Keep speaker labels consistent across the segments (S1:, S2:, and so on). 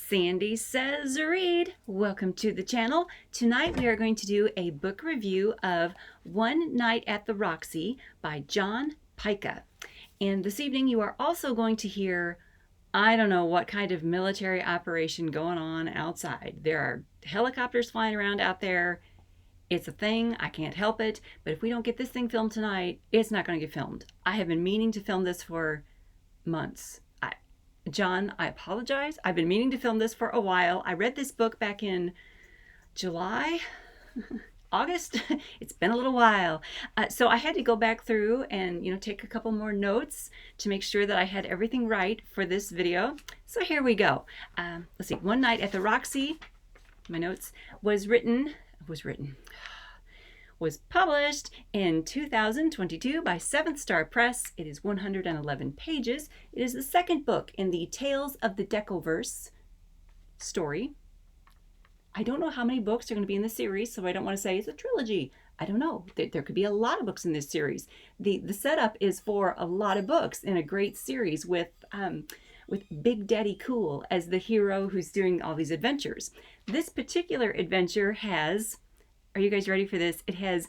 S1: Sandy Says Read. Welcome to the channel. Tonight we are going to do a book review of One Night at the Roxy by John Pyka. And this evening you are also going to hear, I don't know what kind of military operation going on outside. There are helicopters flying around out there. It's a thing. I can't help it. But if we don't get this thing filmed tonight, it's not going to get filmed. I have been meaning to film this for months. John, I apologize. I've been meaning to film this for a while. I read this book back in July, August. It's been a little while. So I had to go back through and, take a couple more notes to make sure that I had everything right for this video. So here we go. Let's see. One Night at the Roxy, my notes, was published in 2022 by 7th Star Press. It is 111 pages. It is the second book in the Tales of the Decoverse story. I don't know how many books are going to be in the series, so I don't want to say it's a trilogy. I don't know. There could be a lot of books in this series. The setup is for a lot of books in a great series with Big Daddy Cool as the hero who's doing all these adventures. This particular adventure has... Are you guys ready for this? It has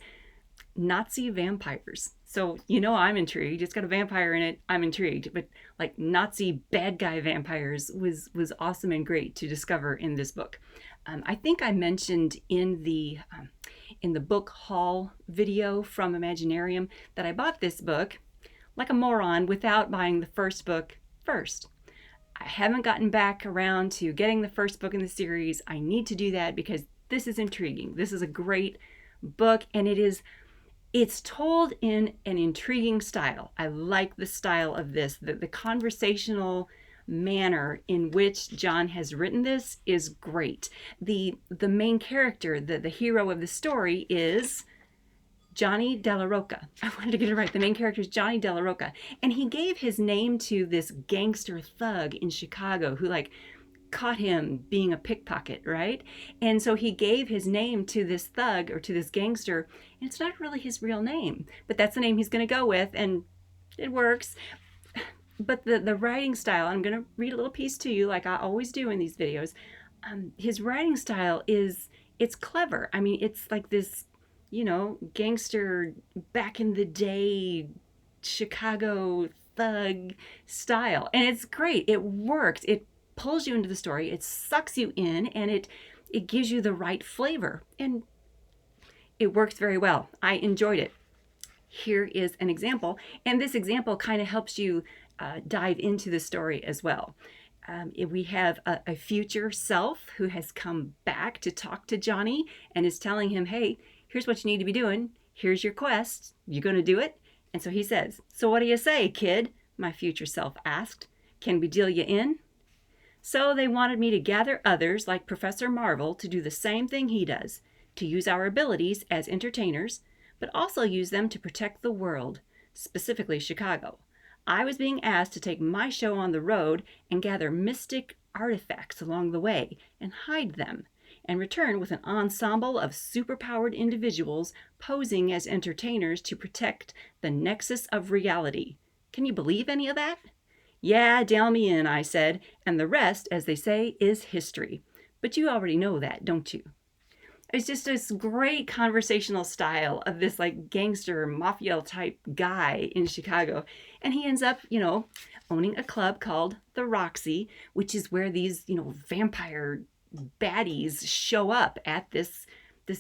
S1: Nazi vampires. So, I'm intrigued. It's got a vampire in it. I'm intrigued. But like Nazi bad guy vampires was awesome and great to discover in this book. I think I mentioned in the book haul video from Imaginarium that I bought this book like a moron without buying the first book first. I haven't gotten back around to getting the first book in the series. I need to do that because this is intriguing. This is a great book, and it's told in an intriguing style. I like the style of this. The conversational manner in which John has written this is great. The main character, the hero of the story, is Johnny Della Rocca. I wanted to get it right. The main character is Johnny Della Rocca, and he gave his name to this gangster thug in Chicago who caught him being a pickpocket, right? And so he gave his name to this thug or to this gangster, and it's not really his real name, but that's the name he's going to go with, and it works. But the writing style, I'm going to read a little piece to you like I always do in these videos. His writing style it's clever. I mean, it's like this, gangster back in the day Chicago thug style, and it's great. It works. It pulls you into the story, it sucks you in, and it gives you the right flavor, and it works very well. I enjoyed it. Here is an example, and this example kind of helps you dive into the story as well. We have a future self who has come back to talk to Johnny and is telling him, hey, here's what you need to be doing. Here's your quest. You gonna do it? And so he says, so what do you say, kid? My future self asked. Can we deal you in? So they wanted me to gather others like Professor Marvel to do the same thing he does, to use our abilities as entertainers, but also use them to protect the world, specifically Chicago. I was being asked to take my show on the road and gather mystic artifacts along the way and hide them, and return with an ensemble of superpowered individuals posing as entertainers to protect the nexus of reality. Can you believe any of that? Yeah, deal me in, I said, and the rest, as they say, is history. But you already know that, don't you? It's just this great conversational style of this gangster mafia type guy in Chicago. And he ends up, owning a club called the Roxy, which is where these, vampire baddies show up at this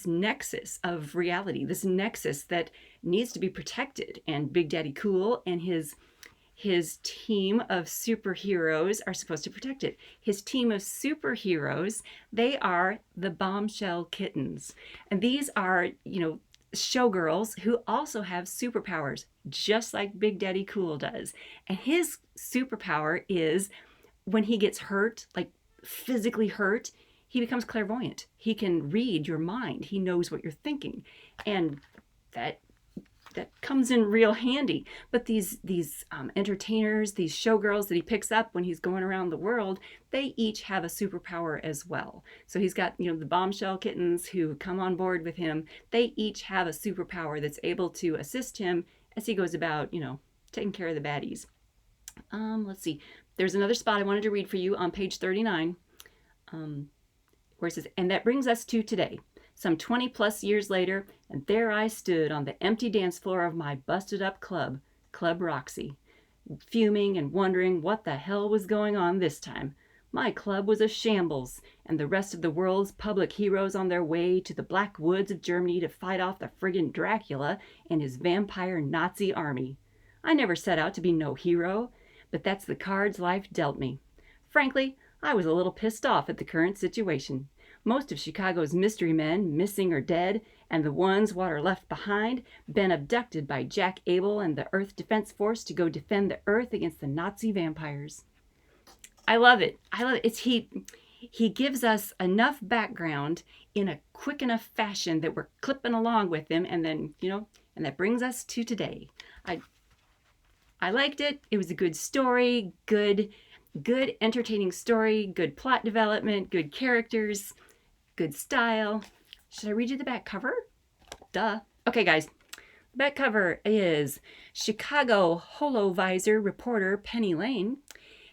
S1: nexus of reality, this nexus that needs to be protected. And Big Daddy Cool and his team of superheroes are supposed to protect it. His team of superheroes, they are the Bombshell Kittens. And these are, showgirls who also have superpowers, just like Big Daddy Cool does. And his superpower is when he gets hurt, physically hurt, he becomes clairvoyant. He can read your mind. He knows what you're thinking. And that comes in real handy. But these entertainers, these showgirls that he picks up when he's going around the world, they each have a superpower as well. So he's got, the Bombshell Kittens who come on board with him. They each have a superpower that's able to assist him as he goes about, taking care of the baddies. Let's see. There's another spot I wanted to read for you on page 39. Where it says, and that brings us to today. Some 20 plus years later, and there I stood on the empty dance floor of my busted up club, Club Roxy, fuming and wondering what the hell was going on this time. My club was a shambles, and the rest of the world's public heroes on their way to the black woods of Germany to fight off the friggin' Dracula and his vampire Nazi army. I never set out to be no hero, but that's the cards life dealt me. Frankly, I was a little pissed off at the current situation. Most of Chicago's mystery men missing or dead, and the ones what are left behind been abducted by Jack Abel and the Earth Defense Force to go defend the Earth against the Nazi vampires. I love it. I love it. He gives us enough background in a quick enough fashion that we're clipping along with him, and then, and that brings us to today. I liked it. It was a good story, good entertaining story, good plot development, good characters, good style. Should I read you the back cover? Duh. Okay, guys. The back cover is Chicago holovisor reporter Penny Lane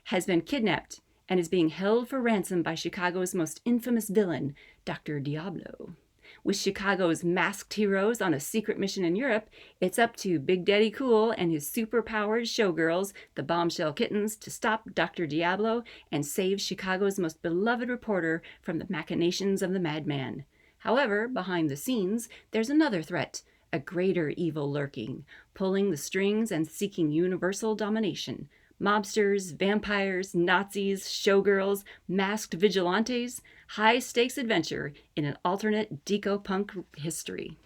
S1: has been kidnapped and is being held for ransom by Chicago's most infamous villain, Dr. Diablo. With Chicago's masked heroes on a secret mission in Europe, it's up to Big Daddy Cool and his super-powered showgirls, the Bombshell Kittens, to stop Dr. Diablo and save Chicago's most beloved reporter from the machinations of the madman. However, behind the scenes, there's another threat, a greater evil lurking, pulling the strings and seeking universal domination. Mobsters, vampires, Nazis, showgirls, masked vigilantes, high-stakes adventure in an alternate deco-punk history.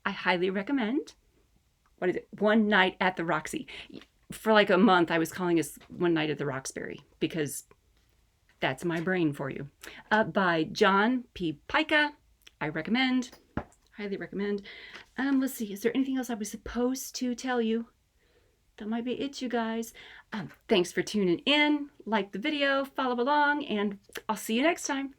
S1: I highly recommend. What is it? One Night at the Roxy. For like a month, I was calling this One Night at the Roxbury because that's my brain for you. By John P. Pyka. I recommend. Highly recommend. Let's see. Is there anything else I was supposed to tell you? That might be it, you guys. Thanks for tuning in. Like the video, follow along, and I'll see you next time.